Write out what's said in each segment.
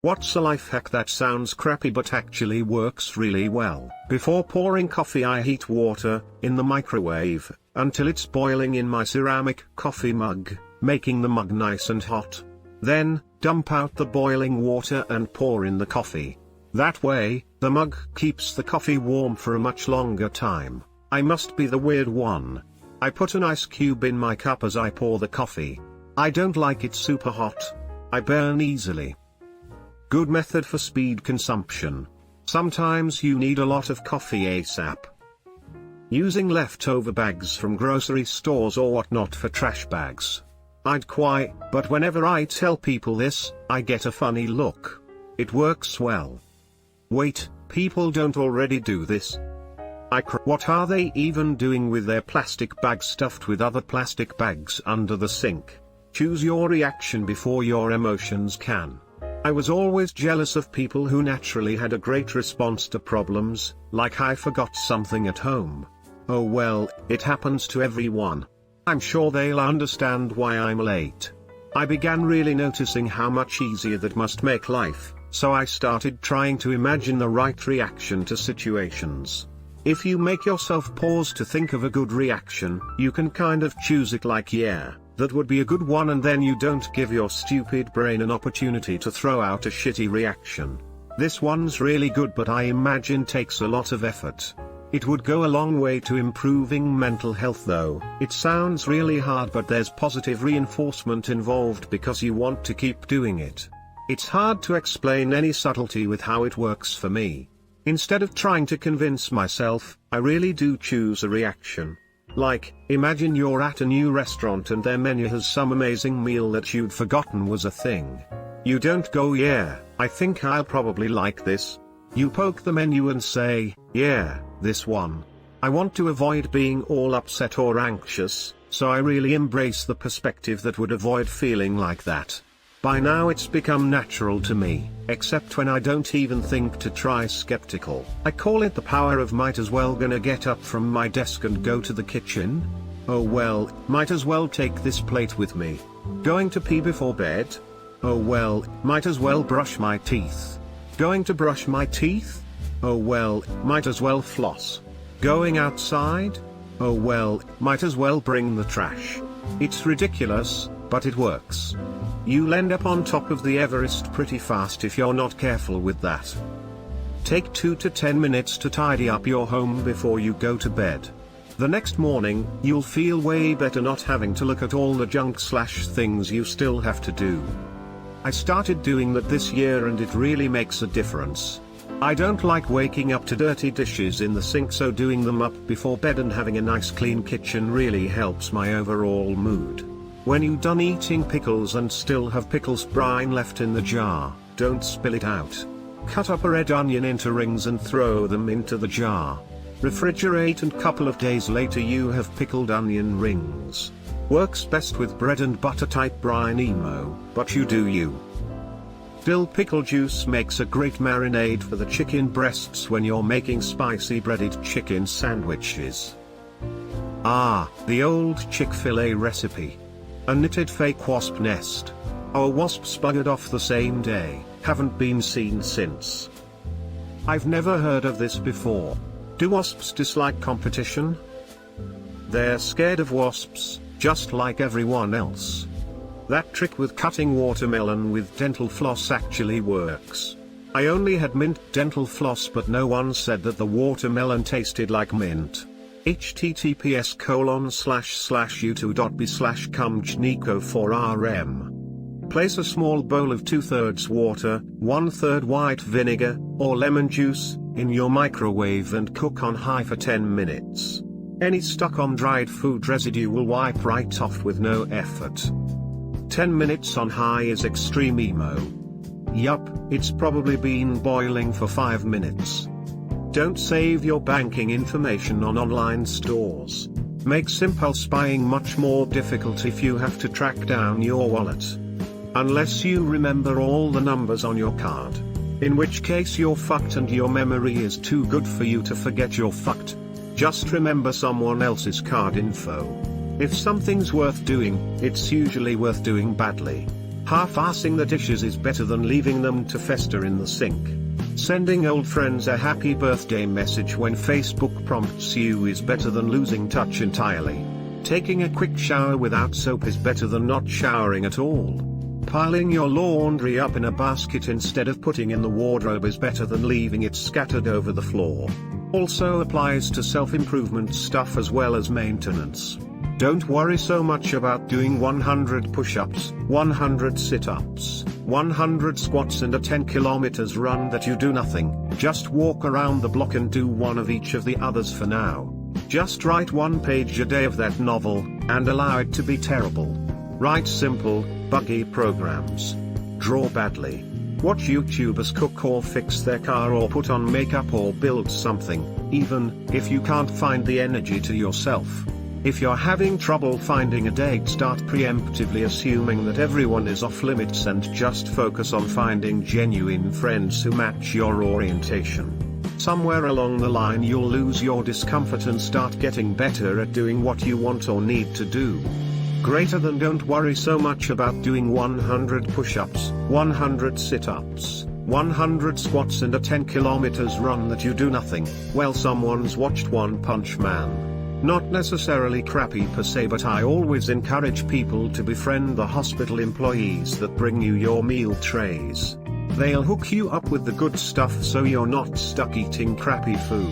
What's a life hack that sounds crappy but actually works really well? Before pouring coffee, I heat water in the microwave until it's boiling in my ceramic coffee mug, making the mug nice and hot. Then, dump out the boiling water and pour in the coffee. That way, the mug keeps the coffee warm for a much longer time. I must be the weird one. I put an ice cube in my cup as I pour the coffee. I don't like it super hot. I burn easily. Good method for speed consumption. Sometimes you need a lot of coffee ASAP. Using leftover bags from grocery stores or whatnot for trash bags. I'd quite, but whenever I tell people this, I get a funny look. It works well. Wait, people don't already do this? What are they even doing with their plastic bag stuffed with other plastic bags under the sink? Choose your reaction before your emotions can. I was always jealous of people who naturally had a great response to problems, like I forgot something at home. Oh well, it happens to everyone. I'm sure they'll understand why I'm late. I began really noticing how much easier that must make life, so I started trying to imagine the right reaction to situations. If you make yourself pause to think of a good reaction, you can kind of choose it like yeah, that would be a good one, and then you don't give your stupid brain an opportunity to throw out a shitty reaction. This one's really good, but I imagine takes a lot of effort. It would go a long way to improving mental health though. It sounds really hard, but there's positive reinforcement involved because you want to keep doing it. It's hard to explain any subtlety with how it works for me. Instead of trying to convince myself, I really do choose a reaction. Like, imagine you're at a new restaurant and their menu has some amazing meal that you'd forgotten was a thing. You don't go, yeah, I think I'll probably like this. You poke the menu and say, yeah, this one. I want to avoid being all upset or anxious, so I really embrace the perspective that would avoid feeling like that. By now it's become natural to me, except when I don't even think to try skeptical. I call it the power of might as well. Gonna get up from my desk and go to the kitchen? Oh well, might as well take this plate with me. Going to pee before bed? Oh well, might as well brush my teeth. Going to brush my teeth? Oh well, might as well floss. Going outside? Oh well, might as well bring the trash. It's ridiculous, but it works. You'll end up on top of the Everest pretty fast if you're not careful with that. Take 2 to 10 minutes to tidy up your home before you go to bed. The next morning, you'll feel way better not having to look at all the junk/things you still have to do. I started doing that this year and it really makes a difference. I don't like waking up to dirty dishes in the sink, so doing them up before bed and having a nice clean kitchen really helps my overall mood. When you're done eating pickles and still have pickles brine left in the jar, don't spill it out. Cut up a red onion into rings and throw them into the jar. Refrigerate and couple of days later you have pickled onion rings. Works best with bread and butter type brine emo, but you do you. Dill pickle juice makes a great marinade for the chicken breasts when you're making spicy breaded chicken sandwiches. Ah, the old Chick-fil-A recipe. A knitted fake wasp nest. Our wasps buggered off the same day, haven't been seen since. I've never heard of this before. Do wasps dislike competition? They're scared of wasps, just like everyone else. That trick with cutting watermelon with dental floss actually works. I only had mint dental floss, but no one said that the watermelon tasted like mint. https://youtube.b/cumjnico4rm. Place a small bowl of 2/3 water, 1/3 white vinegar, or lemon juice, in your microwave and cook on high for 10 minutes. Any stuck on dried food residue will wipe right off with no effort. 10 minutes on high is extreme emo. Yup, it's probably been boiling for 5 minutes. Don't save your banking information on online stores. Makes impulse buying much more difficult if you have to track down your wallet. Unless you remember all the numbers on your card. In which case you're fucked and your memory is too good for you to forget you're fucked. Just remember someone else's card info. If something's worth doing, it's usually worth doing badly. Half-assing the dishes is better than leaving them to fester in the sink. Sending old friends a happy birthday message when Facebook prompts you is better than losing touch entirely. Taking a quick shower without soap is better than not showering at all. Piling your laundry up in a basket instead of putting in the wardrobe is better than leaving it scattered over the floor. Also applies to self-improvement stuff as well as maintenance. Don't worry so much about doing 100 push-ups, 100 sit-ups, 100 squats and a 10 kilometers run that you do nothing. Just walk around the block and do one of each of the others for now. Just write 1 page a day of that novel, and allow it to be terrible. Write simple, buggy programs. Draw badly. Watch YouTubers cook or fix their car or put on makeup or build something, even if you can't find the energy to yourself. If you're having trouble finding a date, start preemptively assuming that everyone is off limits and just focus on finding genuine friends who match your orientation. Somewhere along the line you'll lose your discomfort and start getting better at doing what you want or need to do. Greater than don't worry so much about doing 100 push-ups, 100 sit-ups, 100 squats and a 10 kilometers run that you do nothing. Well, someone's watched One Punch Man. Not necessarily crappy per se, but I always encourage people to befriend the hospital employees that bring you your meal trays. They'll hook you up with the good stuff so you're not stuck eating crappy food.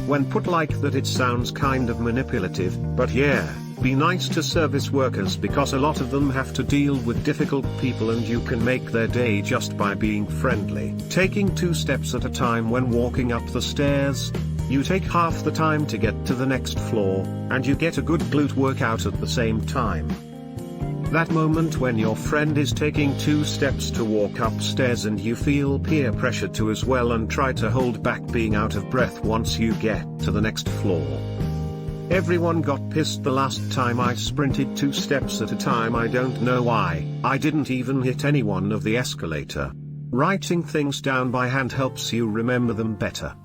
When put like that, it sounds kind of manipulative, but yeah, be nice to service workers because a lot of them have to deal with difficult people and you can make their day just by being friendly. Taking 2 steps at a time when walking up the stairs. You take half the time to get to the next floor, and you get a good glute workout at the same time. That moment when your friend is taking 2 steps to walk upstairs and you feel peer pressure to as well and try to hold back being out of breath once you get to the next floor. Everyone got pissed the last time I sprinted 2 steps at a time. I don't know why. I didn't even hit anyone of the escalator. Writing things down by hand helps you remember them better.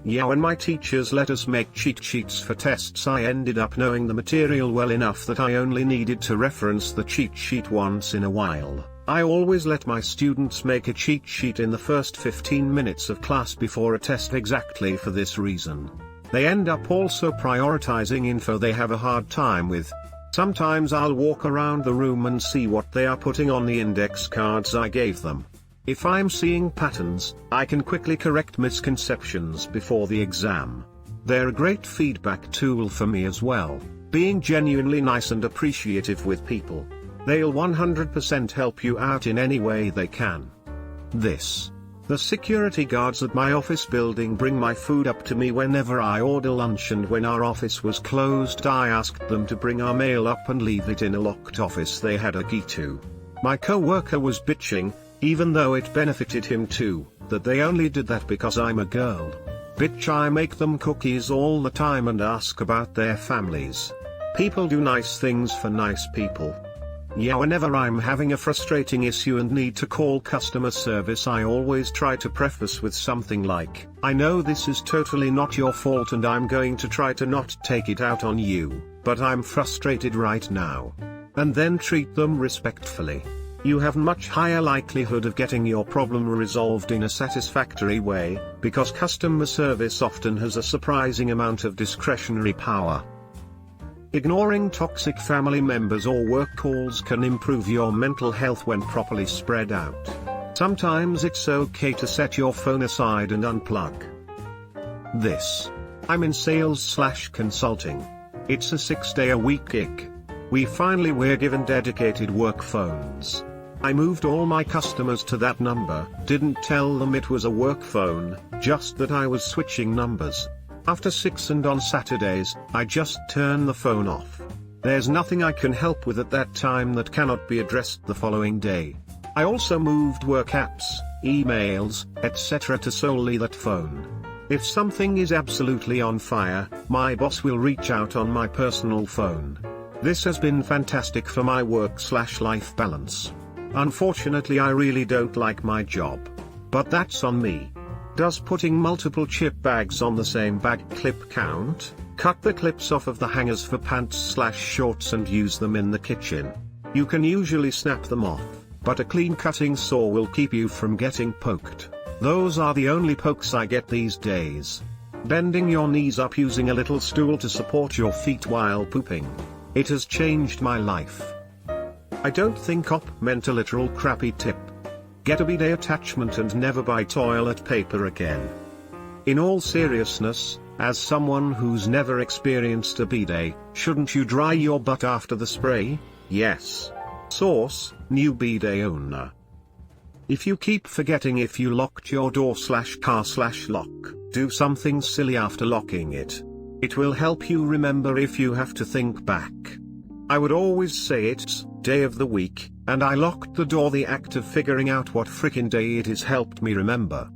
Yeah, when my teachers let us make cheat sheets for tests, I ended up knowing the material well enough that I only needed to reference the cheat sheet once in a while. I always let my students make a cheat sheet in the first 15 minutes of class before a test exactly for this reason. They end up also prioritizing info they have a hard time with. Sometimes I'll walk around the room and see what they are putting on the index cards I gave them. If I'm seeing patterns, I can quickly correct misconceptions before the exam. They're a great feedback tool for me as well, being genuinely nice and appreciative with people. They'll 100% help you out in any way they can. The security guards at my office building bring my food up to me whenever I order lunch, and when our office was closed I asked them to bring our mail up and leave it in a locked office they had a key to. My co-worker was bitching, even though it benefited him too, that they only did that because I'm a girl. Bitch, I make them cookies all the time and ask about their families. People do nice things for nice people. Yeah, whenever I'm having a frustrating issue and need to call customer service, I always try to preface with something like, I know this is totally not your fault and I'm going to try to not take it out on you, but I'm frustrated right now. And then treat them respectfully. You have much higher likelihood of getting your problem resolved in a satisfactory way, because customer service often has a surprising amount of discretionary power. Ignoring toxic family members or work calls can improve your mental health when properly spread out. Sometimes it's okay to set your phone aside and unplug. I'm in sales/consulting. It's a 6-day-a-week gig. We're given dedicated work phones. I moved all my customers to that number, didn't tell them it was a work phone, just that I was switching numbers. After 6 and on Saturdays, I just turn the phone off. There's nothing I can help with at that time that cannot be addressed the following day. I also moved work apps, emails, etc. to solely that phone. If something is absolutely on fire, my boss will reach out on my personal phone. This has been fantastic for my work/life balance. Unfortunately, I really don't like my job. But that's on me. Does putting multiple chip bags on the same bag clip count? Cut the clips off of the hangers for pants/shorts and use them in the kitchen. You can usually snap them off. but a clean cutting saw will keep you from getting poked. Those are the only pokes I get these days. Bending your knees up using a little stool to support your feet while pooping. It has changed my life. I don't think op meant a literal crappy tip. Get a bidet attachment and never buy toilet paper again. In all seriousness, as someone who's never experienced a bidet, shouldn't you dry your butt after the spray? Yes. Source, new bidet owner. If you keep forgetting if you locked your door/car/lock, do something silly after locking it. It will help you remember if you have to think back. I would always say it's day of the week, and I locked the door. The act of figuring out what frickin' day it is helped me remember.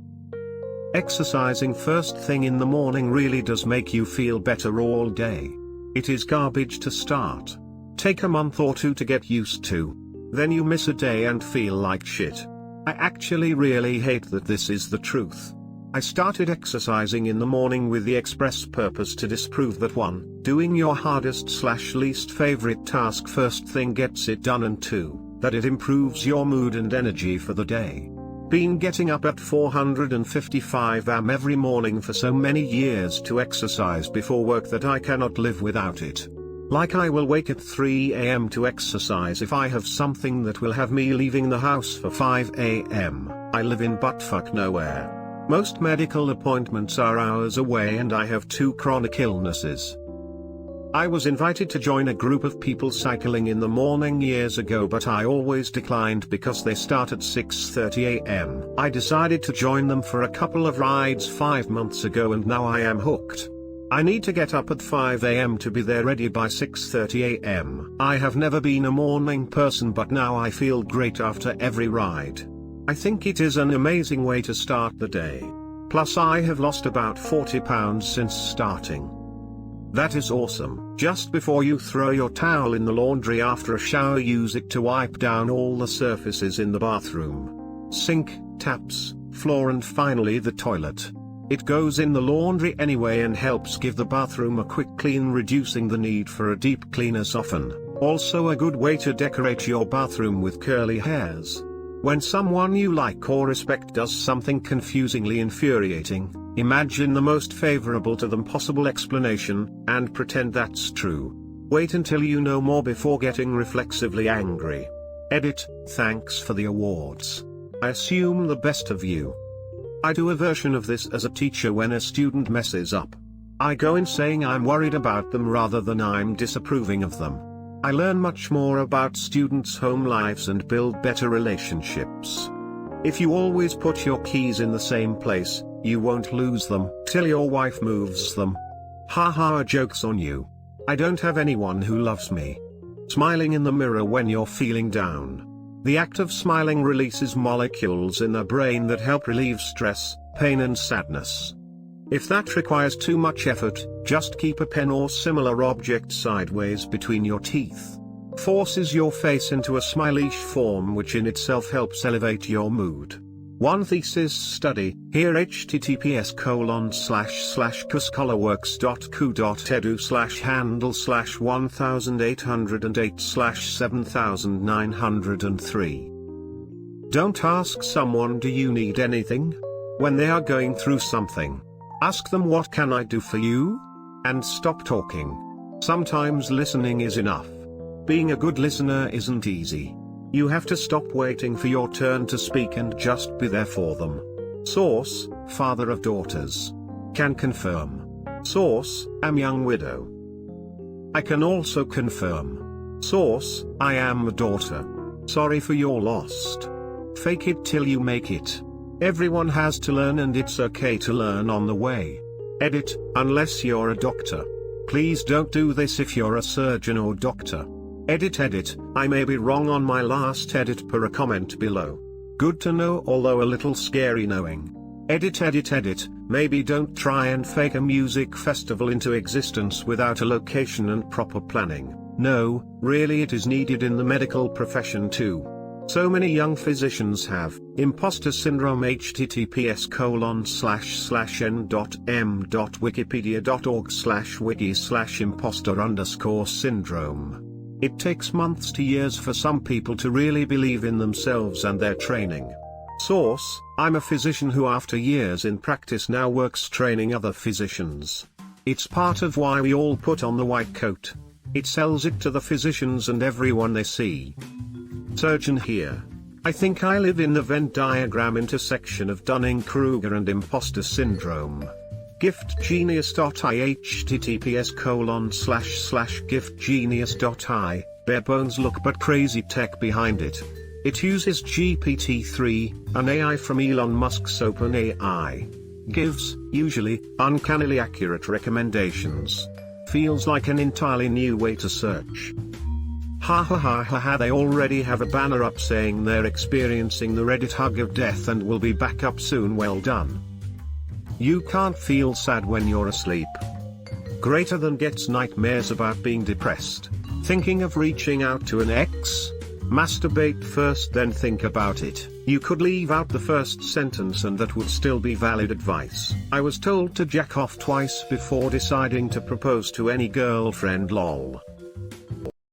Exercising first thing in the morning really does make you feel better all day. It is garbage to start. Take a month or two to get used to. Then you miss a day and feel like shit. I actually really hate that this is the truth. I started exercising in the morning with the express purpose to disprove that 1, doing your hardest/least favorite task first thing gets it done, and 2, that it improves your mood and energy for the day. Been getting up at 455 am every morning for so many years to exercise before work that I cannot live without it. Like I will wake at 3 am to exercise if I have something that will have me leaving the house for 5 am. I live in buttfuck nowhere. Most medical appointments are hours away and I have 2 chronic illnesses. I was invited to join a group of people cycling in the morning years ago, but I always declined because they start at 6:30 am. I decided to join them for a couple of rides 5 months ago and now I am hooked. I need to get up at 5 am to be there ready by 6:30 am. I have never been a morning person, but now I feel great after every ride. I think it is an amazing way to start the day. Plus I have lost about 40 pounds since starting. That is awesome. Just before you throw your towel in the laundry after a shower, use it to wipe down all the surfaces in the bathroom. Sink, taps, floor and finally the toilet. It goes in the laundry anyway and helps give the bathroom a quick clean, reducing the need for a deep clean as often. Also a good way to decorate your bathroom with curly hairs. When someone you like or respect does something confusingly infuriating, imagine the most favorable to them possible explanation, and pretend that's true. Wait until you know more before getting reflexively angry. Edit, thanks for the awards. I assume the best of you. I do a version of this as a teacher when a student messes up. I go in saying I'm worried about them rather than I'm disapproving of them. I learn much more about students' home lives and build better relationships. If you always put your keys in the same place, you won't lose them till your wife moves them. Haha, joke's on you. I don't have anyone who loves me. Smiling in the mirror when you're feeling down. The act of smiling releases molecules in the brain that help relieve stress, pain and sadness. If that requires too much effort, just keep a pen or similar object sideways between your teeth. Forces your face into a smiley form, which in itself helps elevate your mood. One thesis study, here https://cuscolorworks.cu.edu/handle/1808/7903. Don't ask someone, do you need anything? When they are going through something. Ask them, what can I do for you? And stop talking. Sometimes listening is enough. Being a good listener isn't easy. You have to stop waiting for your turn to speak and just be there for them. Source, father of daughters. Can confirm. Source, am young widow. I can also confirm. Source, I am a daughter. Sorry for your lost. Fake it till you make it. Everyone has to learn and it's okay to learn on the way. Edit, unless you're a doctor. Please don't do this if you're a surgeon or doctor. Edit, I may be wrong on my last edit per a comment below. Good to know, although a little scary knowing. Edit, maybe don't try and fake a music festival into existence without a location and proper planning. No, really it is needed in the medical profession too. So many young physicians have imposter syndrome. https://n.m.wikipedia.org/wiki/imposter_syndrome It takes months to years for some people to really believe in themselves and their training. Source: I'm a physician who after years in practice now works training other physicians. It's part of why we all put on the white coat. It sells it to the physicians and everyone they see. Surgeon here. I think I live in the Venn diagram intersection of Dunning-Kruger and imposter syndrome. giftgenius.I https://giftgenius.I, bare bones look but crazy tech behind it. It uses GPT-3, an AI from Elon Musk's OpenAI. Gives, usually, uncannily accurate recommendations. Feels like an entirely new way to search. Ha ha ha ha ha, they already have a banner up saying they're experiencing the Reddit hug of death and will be back up soon. Well done. You can't feel sad when you're asleep. Greater than gets nightmares about being depressed. Thinking of reaching out to an ex? Masturbate first then think about it. You could leave out the first sentence and that would still be valid advice. I was told to jack off twice before deciding to propose to any girlfriend lol.